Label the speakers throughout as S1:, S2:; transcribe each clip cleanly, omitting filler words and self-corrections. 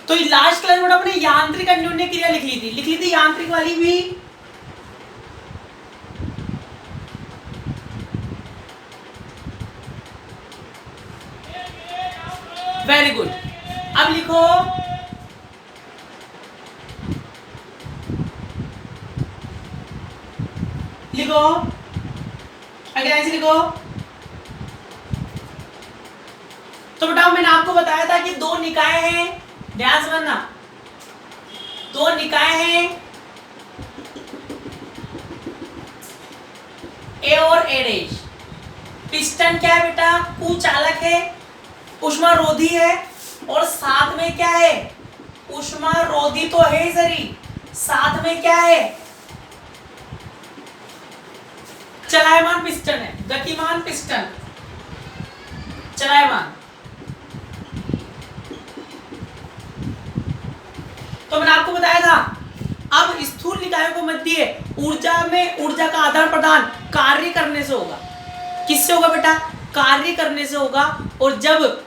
S1: तो last class में अपने यांत्रिक अन्योन्य क्रिया लिख ली थी यांत्रिक वाली भी। Very good. अब लिखो अगला आंसर लिखो। तो बेटा मैंने आपको बताया था कि दो निकाय हैं, ध्यान से सुनना, दो निकाय हैं ए और ए डैश। पिस्टन क्या है बेटा, कुचालक है, उष्मारोधी है, और साथ में क्या है, उष्मारोधी तो है सरी, साथ में क्या है, चलायमान पिस्टन है, गतिमान पिस्टन, चलायमान। तो मैंने आपको बताया था अब स्थूल निकायों को मध्य ऊर्जा में ऊर्जा का आदान प्रदान कार्य करने से होगा। किससे होगा बेटा, कार्य करने से होगा। और जब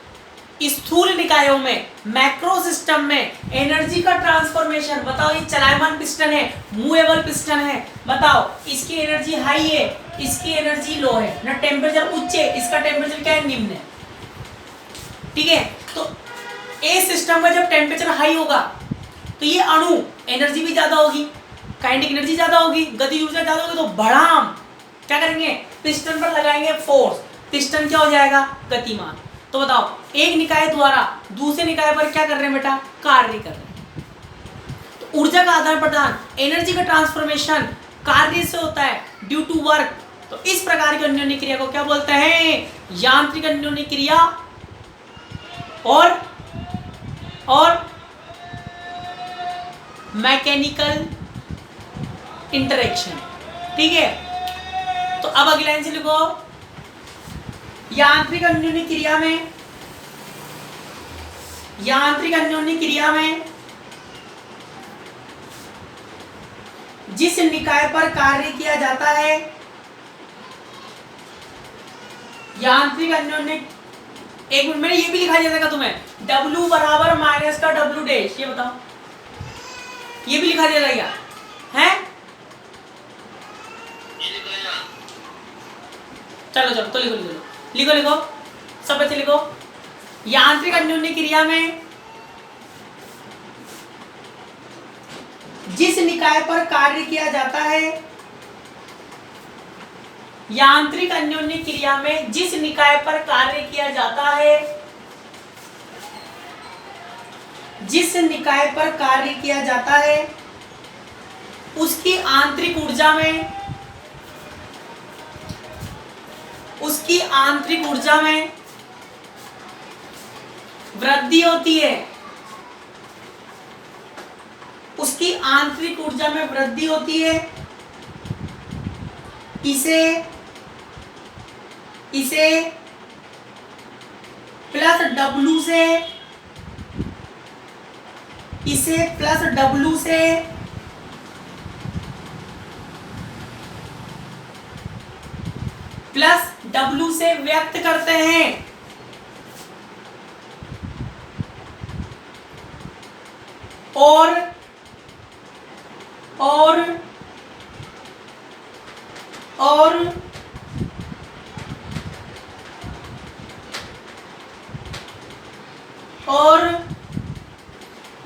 S1: स्थूल निकायों में मैक्रो सिस्टम में एनर्जी का ट्रांसफॉर्मेशन, बताओ ये चलायमान पिस्टन है, मूवेबल पिस्टन है, बताओ इसकी एनर्जी हाई है, इसकी एनर्जी लो है ना, टेम्परेचर उच्च है, इसका टेम्परेचर क्या है, निम्न है। ठीक है, तो ए सिस्टम का जब टेम्परेचर हाई होगा तो ये अणु एनर्जी भी ज्यादा होगी, काइनेटिक एनर्जी ज्यादा होगी, गति ऊर्जा ज्यादा होगी, तो बढ़ाम क्या करेंगे, पिस्टन पर लगाएंगे फोर्स, पिस्टन क्या हो जाएगा, गतिमान। तो बताओ एक निकाय द्वारा दूसरे निकाय पर क्या कर रहे हैं बेटा, कार्य कर रहे हैं। तो ऊर्जा का आदान प्रदान, एनर्जी का ट्रांसफॉर्मेशन कार्य से होता है, ड्यू टू वर्क। तो इस प्रकार की अन्योन्य क्रिया को क्या बोलते हैं, यांत्रिक अन्योन्य क्रिया और मैकेनिकल इंटरेक्शन। ठीक है, तो अब अगला आंसर लिखो। यांत्रिक अन्योन्य क्रिया में जिस निकाय पर कार्य किया जाता है, यांत्रिक अन्योन्य, एक मिनट में ये भी लिखा जाएगा तुम्हें, W बराबर माइनस का W डैश, ये बताओ ये भी लिखा जाएगा क्या है? चलो तो लिखो सब बच्चे लिखो। यांत्रिक अन्योन्य क्रिया में जिस निकाय पर कार्य किया जाता है, यांत्रिक अन्योन्य क्रिया में जिस निकाय पर कार्य किया जाता है, जिस निकाय पर कार्य किया जाता है उसकी आंतरिक ऊर्जा में वृद्धि होती है, उसकी आंतरिक ऊर्जा में वृद्धि होती है। इसे प्लस W से, इसे प्लस W से व्यक्त करते हैं। और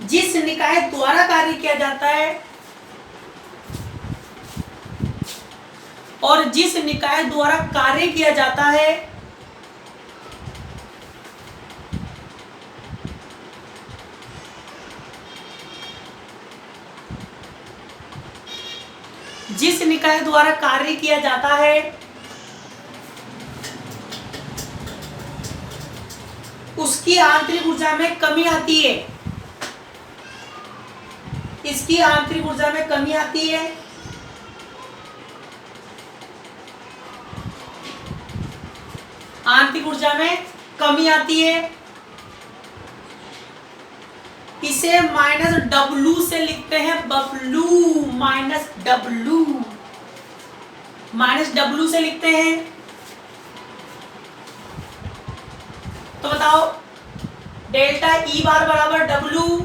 S1: जिस निकाय द्वारा कार्य किया जाता है, और जिस निकाय द्वारा कार्य किया जाता है जिस निकाय द्वारा कार्य किया जाता है उसकी आंतरिक ऊर्जा में कमी आती है, इसकी आंतरिक ऊर्जा में कमी आती है। आंतरिक ऊर्जा में कमी आती है, इसे माइनस W से लिखते हैं, बबलू माइनस W से लिखते हैं। तो बताओ डेल्टा E बार बराबर W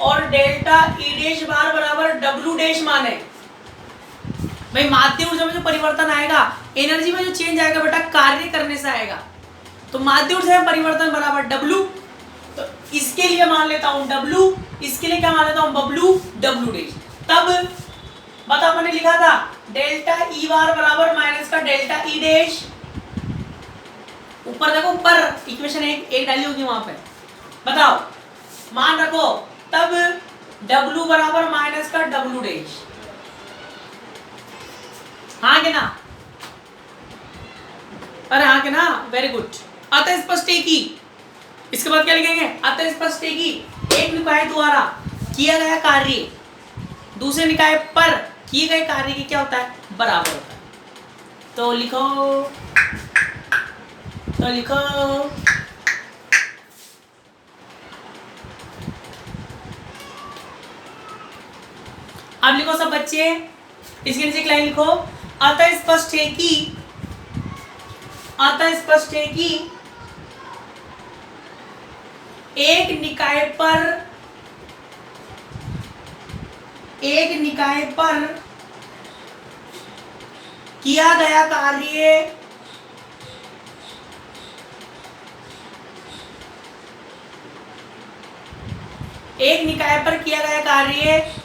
S1: और डेल्टा ई डैश बार बराबर डब्ल्यू डैश माने। भाई माध्य ऊर्जा में जो परिवर्तन आएगा, एनर्जी में जो चेंज आएगा बेटा कार्य करने से आएगा। तो माध्य ऊर्जा में परिवर्तन बराबर डब्ल्यू, तो इसके लिए मान लेता हूं डब्ल्यू, इसके लिए क्या मान लेता हूं बब्लू, डब्ल्यू डैश। तब बताओ मैंने लिखा था डेल्टा ई बार बराबर माइनस का डेल्टा ई डैश, ऊपर देखो ऊपर इक्वेशन एक डाली होगी वहां पे, बताओ मान रखो। तब W बराबर माइनस का डब्ल्यू डैश, हाँ के ना, अरे हाँ के ना, वेरी गुड। अतः स्पष्ट है कि इसके बाद क्या लिखेंगे, अतः स्पष्ट है कि एक निकाय द्वारा किया गया कार्य दूसरे निकाय पर किए गए कार्य की क्या होता है, बराबर होता है। तो लिखो, तो लिखो अब लिखो सब बच्चे, इसके नीचे एक लाइन लिखो, अतः स्पष्ट है कि, अतः स्पष्ट है कि एक निकाय पर किया गया कार्य एक निकाय पर किया गया कार्य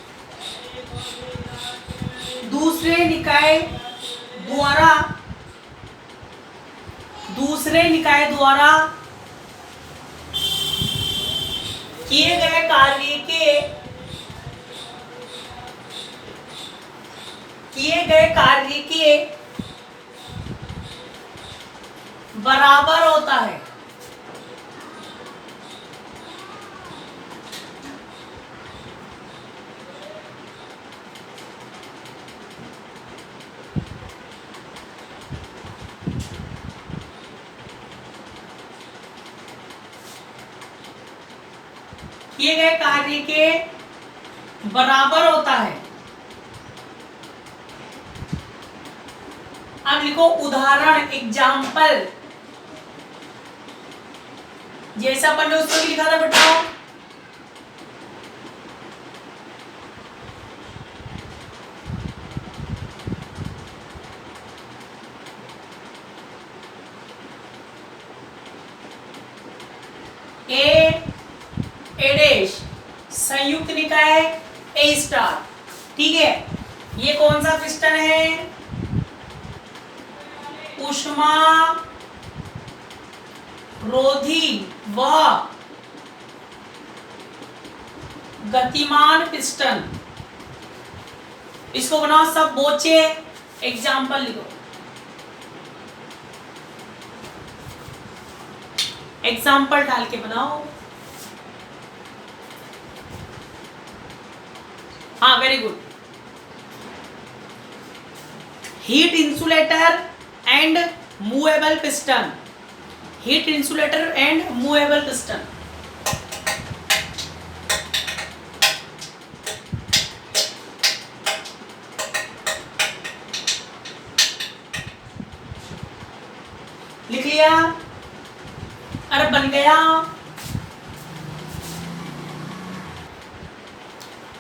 S1: दूसरे निकाय द्वारा किए गए कार्य के बराबर होता है। किए गए कार्य के बराबर होता है। अब लिखो उदाहरण, एग्जाम्पल, जैसा अपन ने उसको लिखा था बेटा, ए डैश संयुक्त निकाय ए स्टार, ठीक है। ये कौन सा पिस्टन है, ऊष्मा रोधी व गतिमान पिस्टन। इसको बनाओ सब बोचे, एग्जाम्पल लिखो, एग्जाम्पल डाल के बनाओ। हाँ very good. Heat insulator and movable piston, heat insulator and movable piston. लिख लिया, अरे बन गया।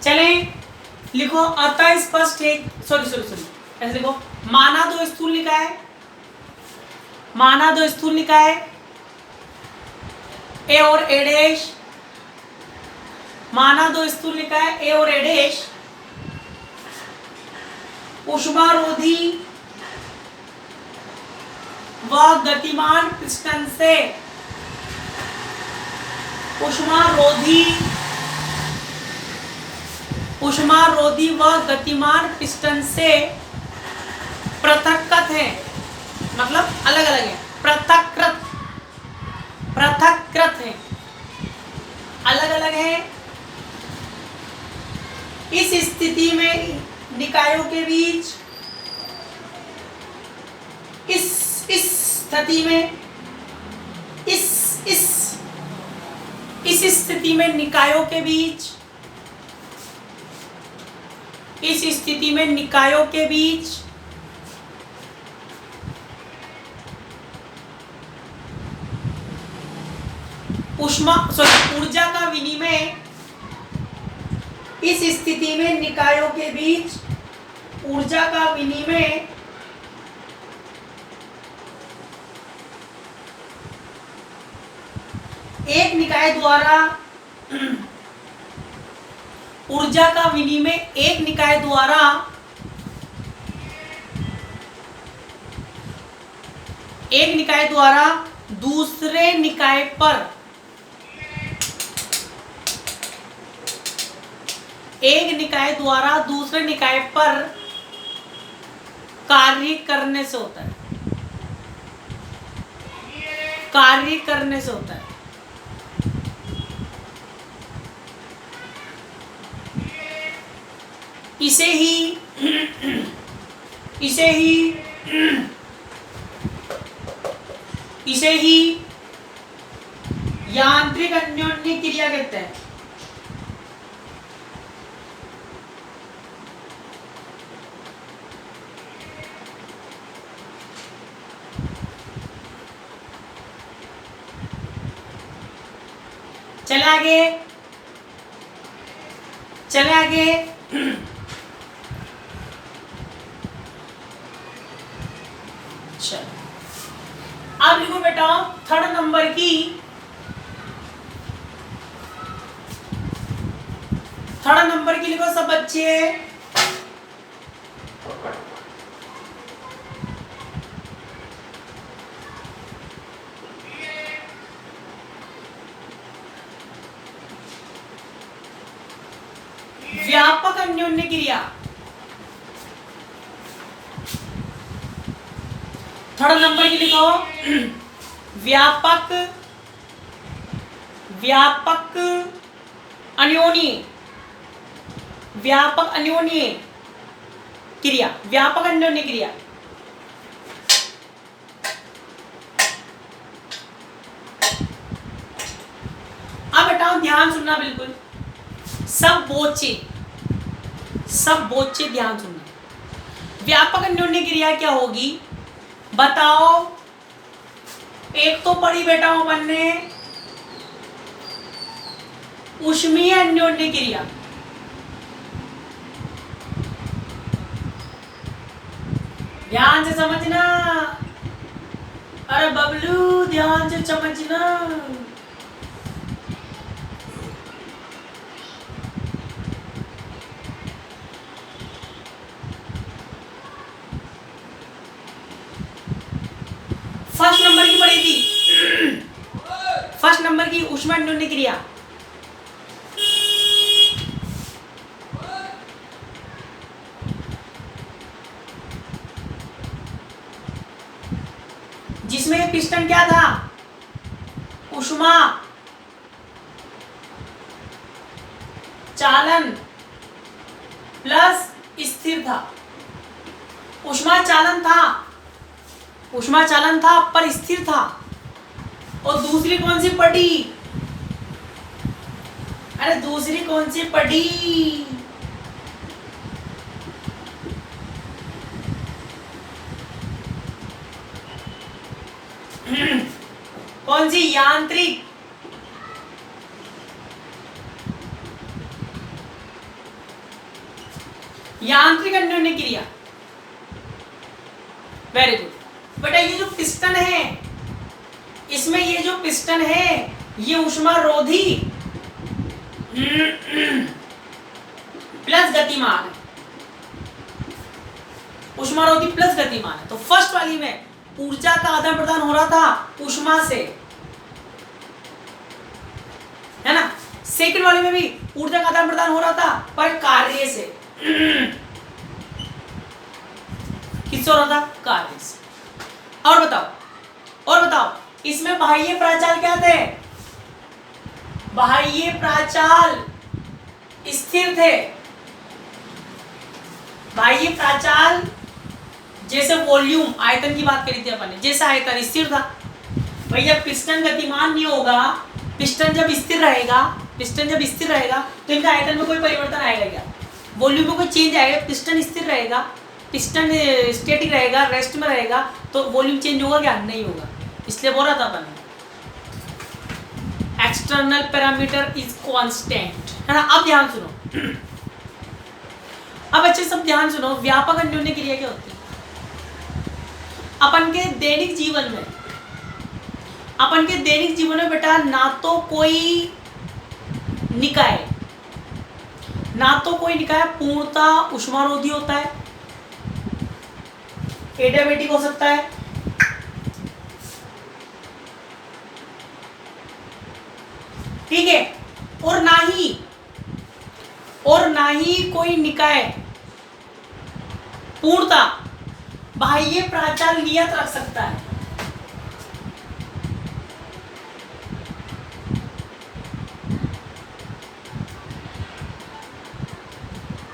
S1: चले लिखो, अतः स्पष्ट है, सॉरी ऐसे लिखो, माना दो स्थूल निकाय, माना दो स्थूल निकाय ए और ए डैश, माना दो स्थूल निकाय ए और ए डैश ऊष्मारोधी व गतिमान पिस्टन से, ऊष्मारोधी व गतिमान पिस्टन से पृथक्कृत है, मतलब अलग अलग है, पृथक्कृत है, अलग अलग है। इस स्थिति में निकायों के बीच, इस स्थिति में निकायों के बीच, इस स्थिति में निकायों के बीच ऊर्जा का विनिमय इस स्थिति में निकायों के बीच ऊर्जा का विनिमय एक निकाय द्वारा ऊर्जा का विनिमय एक निकाय द्वारा दूसरे निकाय पर एक निकाय द्वारा दूसरे निकाय पर कार्य करने से होता है। कार्य करने से होता है। इसे ही यांत्रिक अन्योन्य क्रिया कहते हैं। चले आगे चलो अब लिखो बेटा थर्ड नंबर की लिखो सब बच्चे। व्यापक अन्योन्य क्रिया। थर्ड नंबर की लिखो व्यापक अन्योन्य क्रिया। व्यापक अन्योन्य क्रिया अब बेटा ध्यान सुनना, बिल्कुल सब बोचे ध्यान सुनना। व्यापक अन्योन्य क्रिया क्या होगी बताओ। एक तो पढ़ी बेटा अपन ने ऊष्मीय अन्योन्य क्रिया। ध्यान से समझना, अरे बबलू ध्यान से समझना। फर्स्ट नंबर की पढ़ी थी, फर्स्ट नंबर की ऊष्मा अन्योन्य क्रिया। जिसमें पिस्टन क्या था, ऊष्मा चालन प्लस स्थिर था। ऊष्मा चालन था पर स्थिर था। और दूसरी कौन सी पढ़ी, अरे दूसरी कौन सी पढ़ी, कौन सी, यांत्रिक अन्योन्य क्रिया। वेरी गुड बेटा। ये जो पिस्टन है, इसमें ये जो पिस्टन है ये ऊष्मारोधी प्लस गतिमान है। ऊष्मारोधी प्लस गतिमान है। तो फर्स्ट वाली में ऊर्जा का आदान प्रदान हो रहा था ऊष्मा से, है ना। सेकंड वाले में भी ऊर्जा का आदान प्रदान हो रहा था पर कार्य से। किससे हो रहा था, कार्य से। और बताओ इसमें बाह्य प्राचाल क्या थे, बाह्य प्राचाल स्थिर थे। बाह्य प्राचाल जैसे वॉल्यूम आयतन की बात करी थी अपन ने, जैसा आयतन स्थिर था। भैया पिस्टन गतिमान नहीं होगा, पिस्टन जब स्थिर रहेगा तो इनका आयतन में कोई परिवर्तन आएगा क्या, वॉल्यूम में कोई चेंज आएगा। पिस्टन स्थिर रहेगा, पिस्टन स्टैटिक रहेगा, रेस्ट में रहेगा, तो वॉल्यूम चेंज होगा क्या, नहीं होगा। इसलिए बोल रहा था अपन एक्सटर्नल पैरामीटर इज कांस्टेंट, है ना। अब ध्यान सुनो अब बच्चे सब ध्यान सुनो, व्यापक अन्योन्य क्रिया क्या होती है? अपन के दैनिक जीवन में बेटा ना तो कोई निकाय पूर्णतः ऊष्मारोधी होता है, एडियाबेटिक हो सकता है, ठीक है, और ना ही कोई निकाय पूर्णतः बाह्य प्राचाल नियत रख सकता है।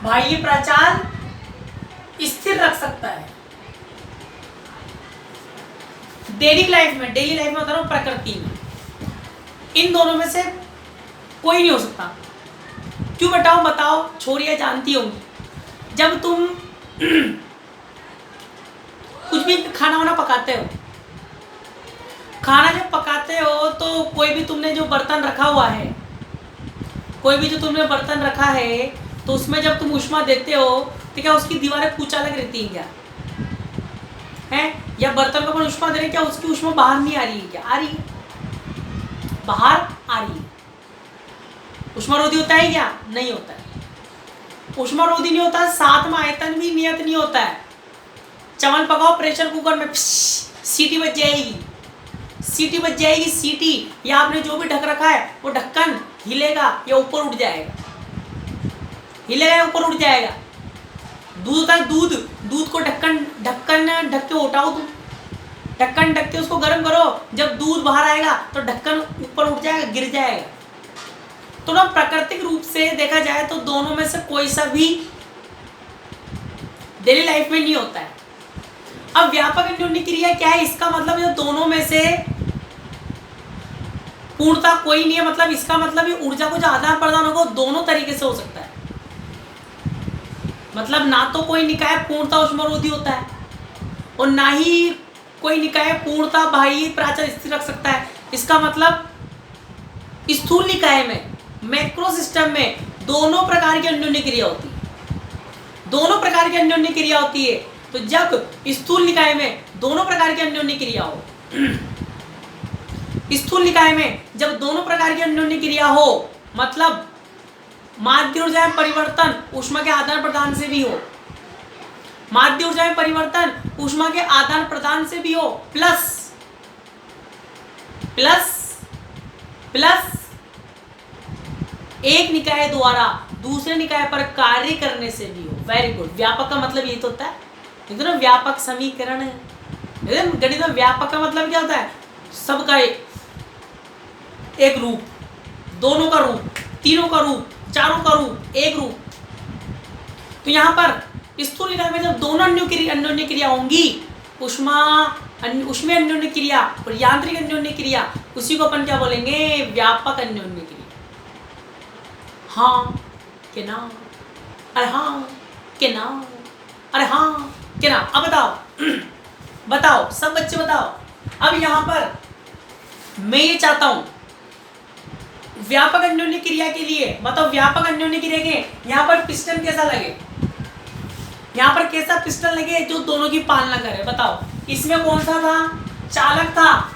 S1: बाह्य प्राचाल स्थिर रख सकता है। डेली लाइफ में बता रहा हूं, प्रकृति में इन दोनों में से कोई नहीं हो सकता। क्यों बताओ, छोरियां जानती होंगी, जब तुम कुछ भी खाना वाना पकाते हो, जब पकाते हो तो कोई भी तुमने जो बर्तन रखा है, तो उसमें जब तुम ऊष्मा देते हो तो क्या उसकी दीवारें कुछ अलग रहती हैं क्या? हैं? या बर्तन को अपन ऊष्मा दे रहे हैं, क्या उसकी ऊष्मा बाहर नहीं आ रही है क्या? आ रही है, बाहर आ रही है। ऊष्मारोधी होता है क्या? नहीं होता है। ऊष्मारोधी नहीं होता, साथ में आयतन भी नियत नहीं होता है। चावल पकाओ प्रेशर कुकर में, सीटी बज जाएगी, सीटी, या आपने जो भी ढक रखा है वो ढक्कन हिलेगा या ऊपर उठ जाएगा, दूध को ढक्कन ढक के उठाओ, तुम ढक्कन ढक के उसको गर्म करो, जब दूध बाहर आएगा तो ढक्कन ऊपर उठ जाएगा, गिर जाएगा। तो ना प्राकृतिक रूप से देखा जाए तो दोनों में से कोई सा भी डेली लाइफ में नहीं होता है। अब व्यापक अन्योन्य क्रिया क्या है? इसका मतलब ये दोनों में से पूर्णता कोई नहीं है, मतलब इसका मतलब ये ऊर्जा को जो आदान प्रदान होगा दोनों तरीके से हो सकता है। मतलब ना तो कोई निकाय पूर्णता ऊष्मारोधी होता है और ना ही कोई निकाय पूर्णता बाह्य प्राचल स्थिर रख सकता है। इसका मतलब स्थूल निकाय में, मैक्रो सिस्टम में दोनों प्रकार की अन्योन्य क्रिया होती है। तो जब स्थूल निकाय में दोनों प्रकार की अन्योन्य क्रिया हो, जब दोनों प्रकार की अन्योन्य क्रिया हो, मतलब माध्य ऊर्जा में परिवर्तन ऊष्मा के आदान प्रदान से भी हो, प्लस एक निकाय द्वारा दूसरे निकाय पर कार्य करने से भी हो। Very good. व्यापक का मतलब ये तो होता है, एकदम व्यापक समीकरण है। गणित में व्यापक का मतलब क्या होता है? सबका एक रूप, दोनों का रूप, तीनों का रूप, चारों का रूप, एक रूप। तो यहाँ पर स्थूल निकाय में जब दोनों अन्योन्य क्रिया होंगी, ऊष्मीय अन्योन्य क्रिया और यांत्रिक अन्योन्य क्रिया, उसी को अपन क्या बोलेंगे? व्यापक अन्योन्य क्रिया। हाँ के ना, अरे हाँ के ना, अरे हाँ के ना। अब बताओ सब बच्चे बताओ। अब यहाँ पर मैं ये चाहता हूं व्यापक अन्योन्य क्रिया के लिए बताओ, व्यापक अन्योन्य क्रिया के यहाँ पर पिस्टन कैसा लगे? यहाँ पर कैसा पिस्टन लगे जो दोनों की पालना करे? बताओ, इसमें कौन सा था? चालक था,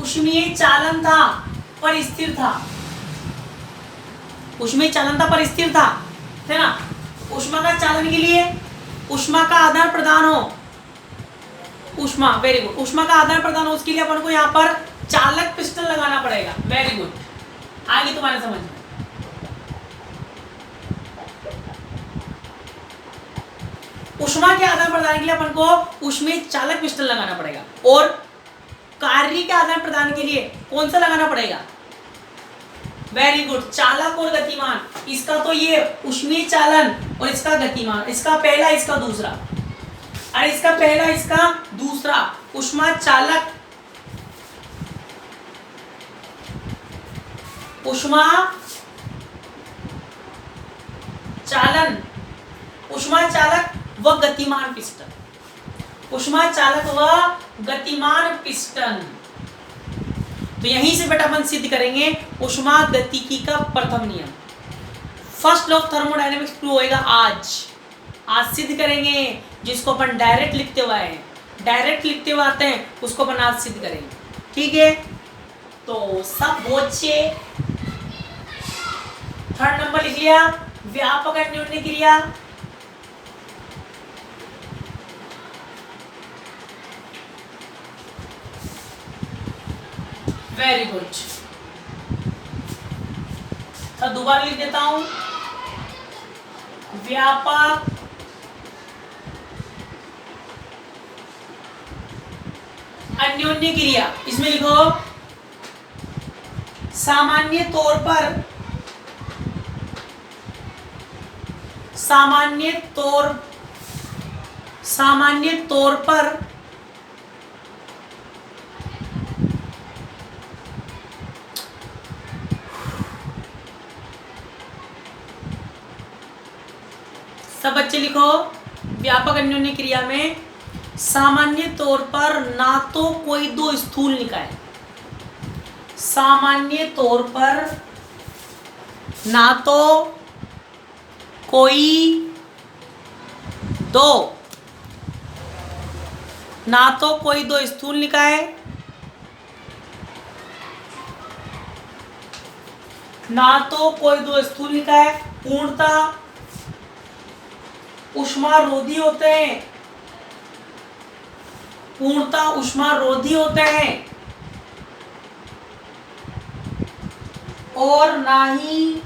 S1: ऊष्मीय चालन था पर स्थिर था, है ना? ऊष्मा का चालन के लिए ऊष्मा का आदान प्रदान हो, वेरी गुड, ऊष्मा का आदान प्रदान हो, उसके लिए अपन को यहाँ पर चालक पिस्टन लगाना पड़ेगा। वेरी गुड, आगे तुम्हारे समझ में। ऊष्मा के आदान प्रदान के लिए अपन को ऊष्मीय चालक पिस्टन लगाना पड़ेगा, और कार्य के आदान प्रदान के लिए कौन सा लगाना पड़ेगा? वेरी गुड, चालक और गतिमान। इसका तो ये ऊष्मीय चालन और इसका गतिमान, इसका पहला इसका दूसरा, अरे इसका पहला इसका दूसरा, ऊष्मा चालक, ऊष्मा चालन, ऊष्मा चालक व गतिमान पिस्टन, ऊष्मा चालक व गतिमान पिस्टन। तो यहीं से बेटा अपन सिद्ध करेंगे ऊष्मा गतिकी का प्रथम नियम। First law of thermodynamics prove होएगा आज। आज सिद्ध करेंगे, जिसको अपन डायरेक्ट लिखते हुए आए हैं, डायरेक्ट लिखते हुए आते हैं, उसको अपन आज सिद्ध करेंगे। ठीक है, तो सब बोचे 3rd नंबर लिख लिया, व्यापक अन्योन्य क्रिया। Very good. तो दोबारा लिख देता हूं, व्यापक अन्योन्य क्रिया। इसमें लिखो सामान्य तौर पर, सामान्य तौर पर सब बच्चे लिखो, व्यापक अन्योन्य क्रिया में सामान्य तौर पर ना तो कोई दो स्थूल निकाय, सामान्य तौर पर ना तो कोई दो, ना तो कोई दो स्थूल निकाय, ना तो कोई दो स्थूल निकाय पूर्णतः ऊष्मारोधी होते हैं, पूर्णतः ऊष्मारोधी होते हैं, और ना ही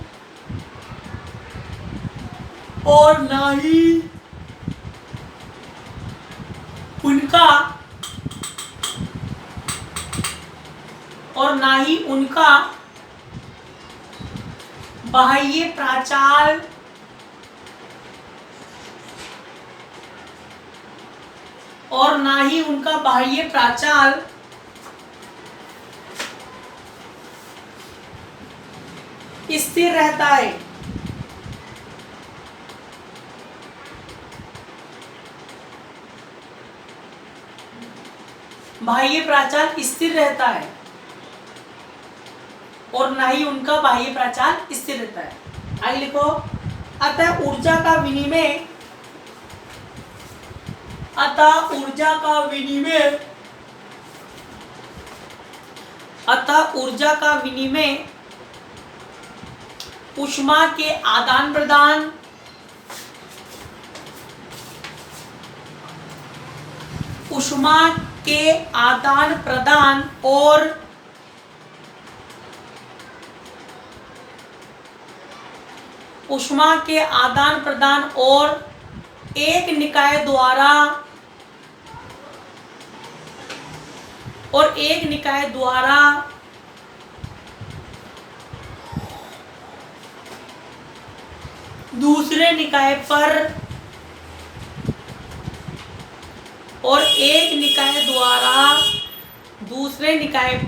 S1: उनका बाह्य प्राचाल स्थिर रहता है। बाह्य प्राचाल स्थिर रहता है और ना ही उनका बाह्य प्राचाल स्थिर रहता है। आगे लिखो, अतः ऊर्जा का विनिमय ऊष्मा के आदान प्रदान और एक निकाय द्वारा दूसरे निकाय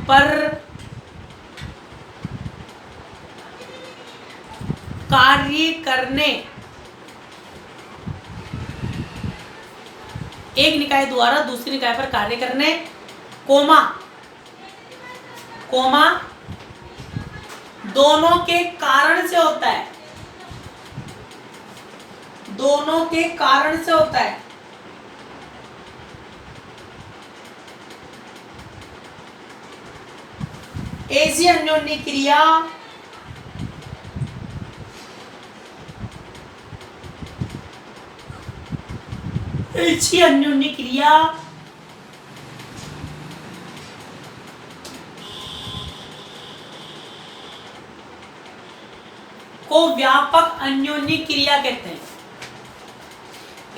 S1: पर कार्य करने, एक निकाय द्वारा दूसरे निकाय पर कार्य करने, कोमा दोनों के कारण से होता है, दोनों के कारण से होता है। ऐसी अन्योन्य क्रिया को व्यापक अन्योन्य क्रिया कहते हैं।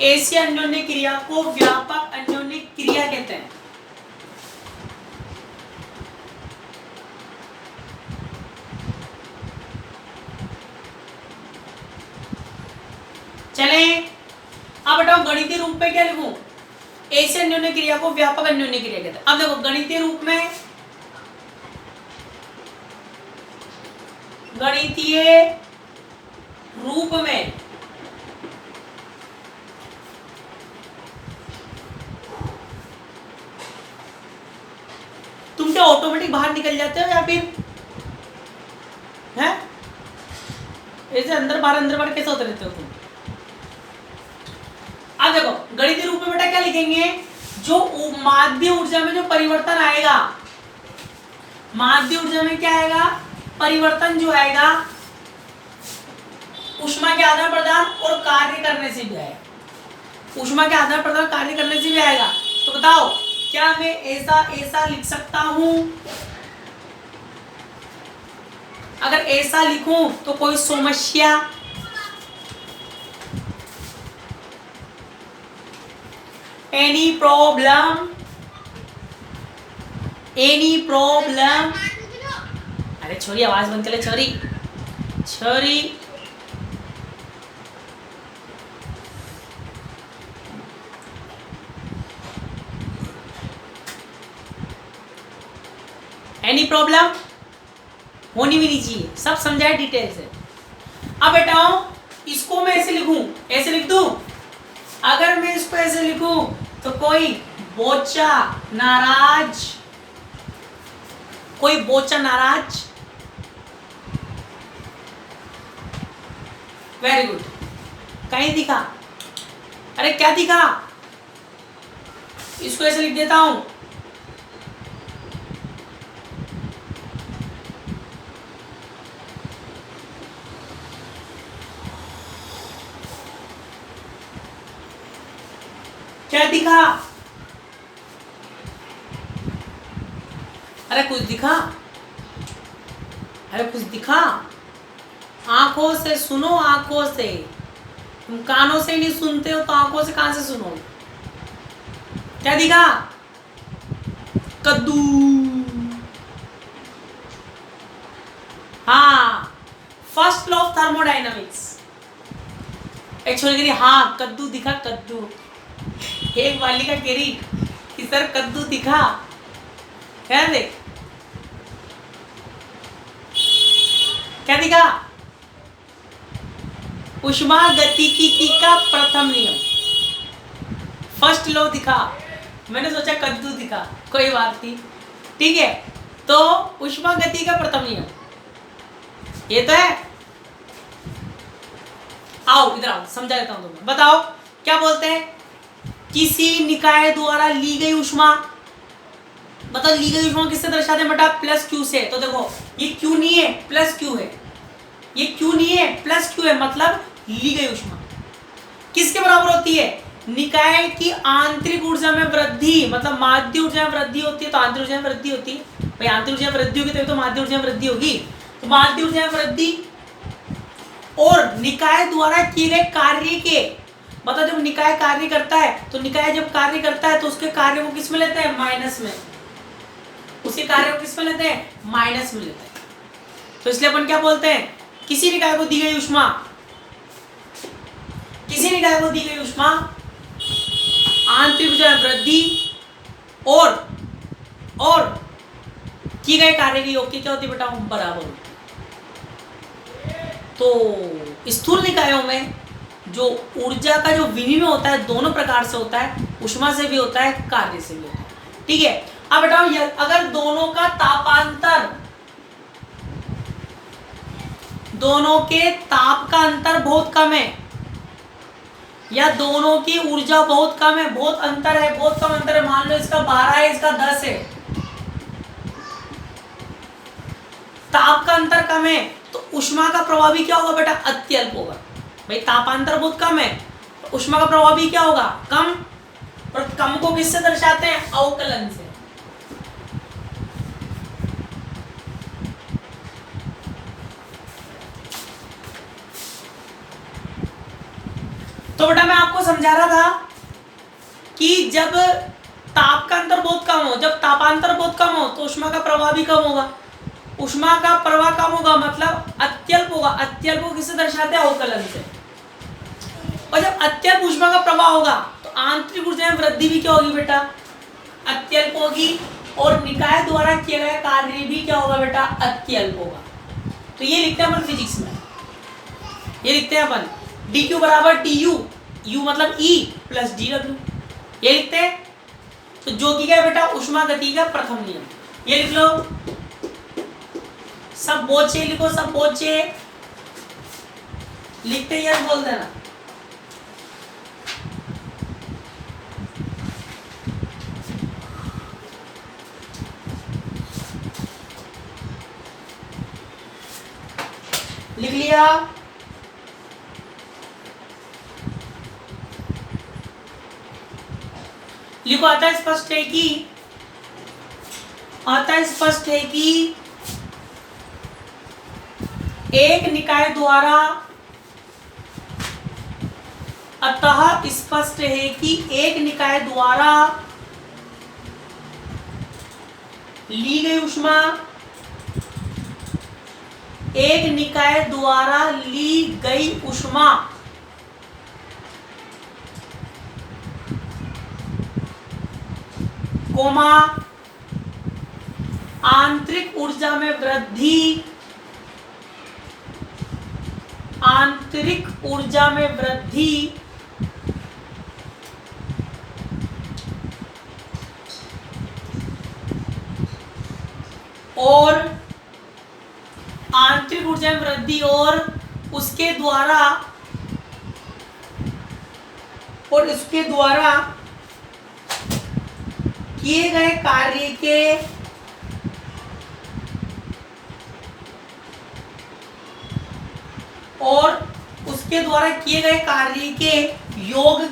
S1: ऐसी अन्योन्य क्रिया को व्यापक अन्योन्य क्रिया कहते हैं। चले अब बताओ गणितीय रूप में क्या लिखूं? ऐसी अन्योन्य क्रिया को व्यापक अन्योन्य क्रिया कहते हैं। अब देखो गणितीय रूप में, तुम क्या ऑटोमेटिक बाहर निकल जाते हो या फिर हैं? ऐसे अंदर बाहर कैसे होते रहते हो तुम? गणितीय रूप में बेटा क्या लिखेंगे, जो माध्य ऊर्जा में जो परिवर्तन आएगा, माध्य ऊर्जा में क्या आएगा, परिवर्तन जो आएगा ऊष्मा के आदान प्रदान और कार्य करने से भी आएगा, ऊष्मा के आदान प्रदान कार्य करने से भी आएगा। तो बताओ क्या मैं ऐसा लिख सकता हूं? अगर ऐसा लिखूं तो कोई समस्या? Any problem? Any problem? अरे छोरी आवाज बंद कर ले, छोरी छोरी। Any problem? होनी भी नहीं चाहिए, सब समझाए डिटेल से। अब बेटाओ इसको मैं ऐसे लिखूं, ऐसे लिख दूं? अगर मैं इसको ऐसे लिखूं तो कोई बोचा नाराज, कोई बोचा नाराज? वेरी गुड, कहीं दिखा? अरे क्या दिखा? इसको ऐसे लिख देता हूं, क्या दिखा? अरे कुछ दिखा? अरे कुछ दिखा? आंखों से सुनो, आंखों से। तुम कानों से नहीं सुनते हो तो आंखों से कहां से सुनो? क्या दिखा? कद्दू। हाँ, फर्स्ट लॉ ऑफ थर्मोडायनामिक्स। एक छोरी कह रही हाँ कद्दू दिखा, कद्दू। एक बालिका कह रही कि सर कद्दू दिखा। क्या देख, क्या दिखा? ऊष्मागतिकी का प्रथम नियम, फर्स्ट लॉ दिखा। मैंने सोचा कद्दू दिखा, कोई बात नहीं, ठीक है। तो ऊष्मागति का प्रथम नियम ये तो है। आओ इधर आओ, समझा देता हूं तुम्हें। बताओ क्या बोलते हैं? किसी निकाय द्वारा ली गई ऊष्मा, मतलब ली गई ऊष्मा किससे दर्शाते हैं बेटा? प्लस क्यू से। तो देखो ये क्यू नहीं है, प्लस क्यू है। ये क्यू नहीं है, प्लस क्यू है, मतलब ली गई ऊष्मा किसके बराबर होती है? निकाय की आंतरिक ऊर्जा में वृद्धि, मतलब माध्य ऊर्जा में वृद्धि होती है तो आंतरिक ऊर्जा में वृद्धि होती है। भाई आंतरिक ऊर्जा में वृद्धि होगी तभी तो माध्य ऊर्जा में वृद्धि होगी। तो माध्य ऊर्जा में वृद्धि और निकाय द्वारा किए गए कार्य के, मतलब जब निकाय कार्य करता है तो निकाय जब कार्य करता है तो उसके कार्य को किस में लेते हैं? माइनस में। उसी कार्य को किस में लेते हैं? माइनस में लेते हैं। तो इसलिए अपन क्या बोलते हैं? किसी निकाय को दी गई ऊष्मा, किसी निकाय को दी गई ऊष्मा आंतरिक ऊर्जा में वृद्धि और किए गए कार्य की योग की क्या होती है बेटा? बराबर होती है। तो स्थूल निकायों में जो ऊर्जा का जो विनिमय होता है दोनों प्रकार से होता है, ऊष्मा से भी होता है, कार्य से भी होता है, ठीक है। अब बताओ अगर दोनों का तापांतर, दोनों के ताप का अंतर बहुत कम है या दोनों की ऊर्जा बहुत कम है, बहुत अंतर है, बहुत कम अंतर है, मान लो इसका 12 है इसका 10 है, ताप का अंतर कम है तो ऊष्मा का प्रभाव भी क्या होगा बेटा? अत्यल्प होगा। भाई तापांतर बहुत कम है तो ऊष्मा का प्रभाव भी क्या होगा? कम। और कम को किससे दर्शाते हैं? अवकलन से। तो बेटा मैं आपको समझा रहा था कि जब ताप का अंतर बहुत कम हो, जब तापांतर बहुत कम हो तो ऊष्मा का प्रवाह भी कम होगा। ऊष्मा का प्रवाह कम होगा मतलब अत्यल्प होगा। अत्यल्प को किससे दर्शाते हैं? अवकलन से। और जब अत्यल्प ऊष्मा का प्रवाह होगा तो आंतरिक ऊर्जा में वृद्धि भी क्या होगी बेटा? अत्यल्प होगी। और निकाय द्वारा किया गया कार्य भी क्या होगा बेटा? अत्यल्प होगा। तो ये लिखते हैं अपन फिजिक्स में, ये लिखते हैं अपन dq बराबर du, u मतलब E प्लस dw, ये लिखते हैं। तो जो कि क्या है बेटा? ऊष्मा गति का प्रथम नियम। ये लिख लो, सब बोचे लिखो, सब बोचे लिखते ही बोल देना। लिख लिया। लिखो, अतः स्पष्ट है कि एक निकाय द्वारा अतः स्पष्ट है कि एक निकाय द्वारा ली गई ऊष्मा, एक निकाय द्वारा ली गई ऊष्मा कोमा आंतरिक ऊर्जा में वृद्धि, आंतरिक ऊर्जा में वृद्धि और आंतरिक ऊर्जा में वृद्धि और उसके द्वारा किए गए कार्य के योग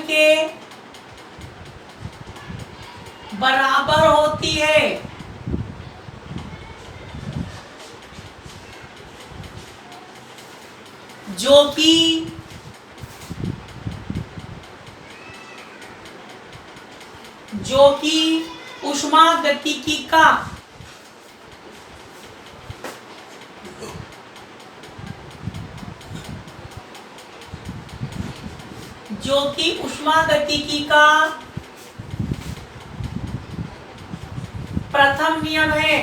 S1: के बराबर होती है। जो कि ऊष्मागतिकी का प्रथम नियम है।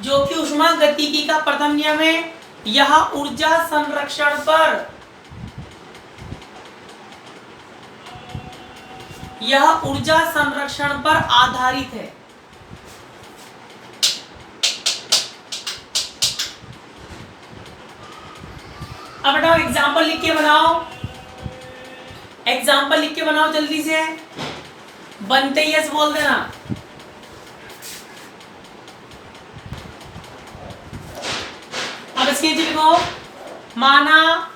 S1: जो कि ऊष्मागतिकी का प्रथम नियम है, यह ऊर्जा संरक्षण पर आधारित है। अब बताओ, एग्जाम्पल लिख के बनाओ जल्दी से, बनते ही यस बोल देना। अब इसके नीचे लिखो, माना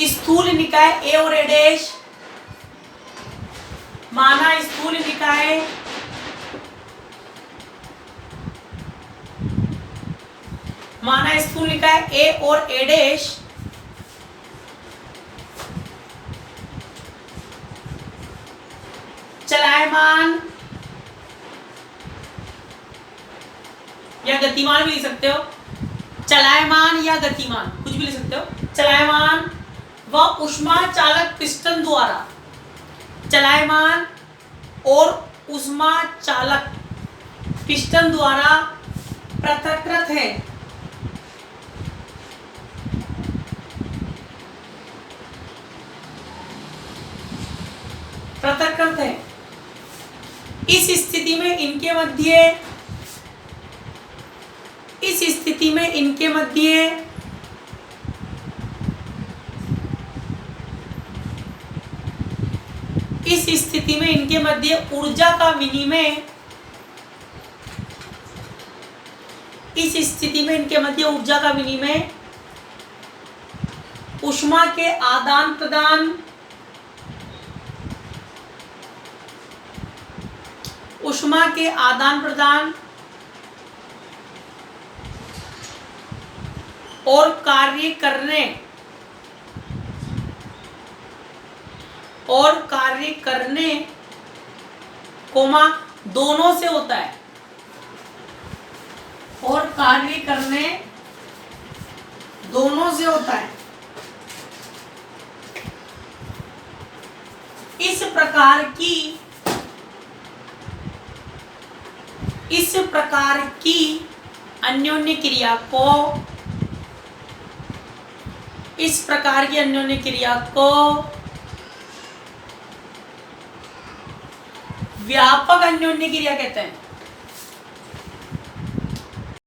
S1: स्थूल निकाय ए और ए डैश, माना स्थूल निकाय ए और ए डैश चलायमान या गतिमान भी लिख सकते हो, चलायमान या गतिमान कुछ भी लिख सकते हो। चलायमान व ऊष्मा चालक पिस्टन द्वारा, चलायमान और ऊष्मा चालक पिस्टन द्वारा पृथक्कृत है। इस स्थिति में इनके मध्य ऊर्जा का विनिमय ऊष्मा के आदान प्रदान और कार्य करने कोमा दोनों से होता है, और कार्य करने दोनों से होता है। इस प्रकार की अन्योन्य क्रिया को व्यापक अन्योन्य क्रिया कहते हैं।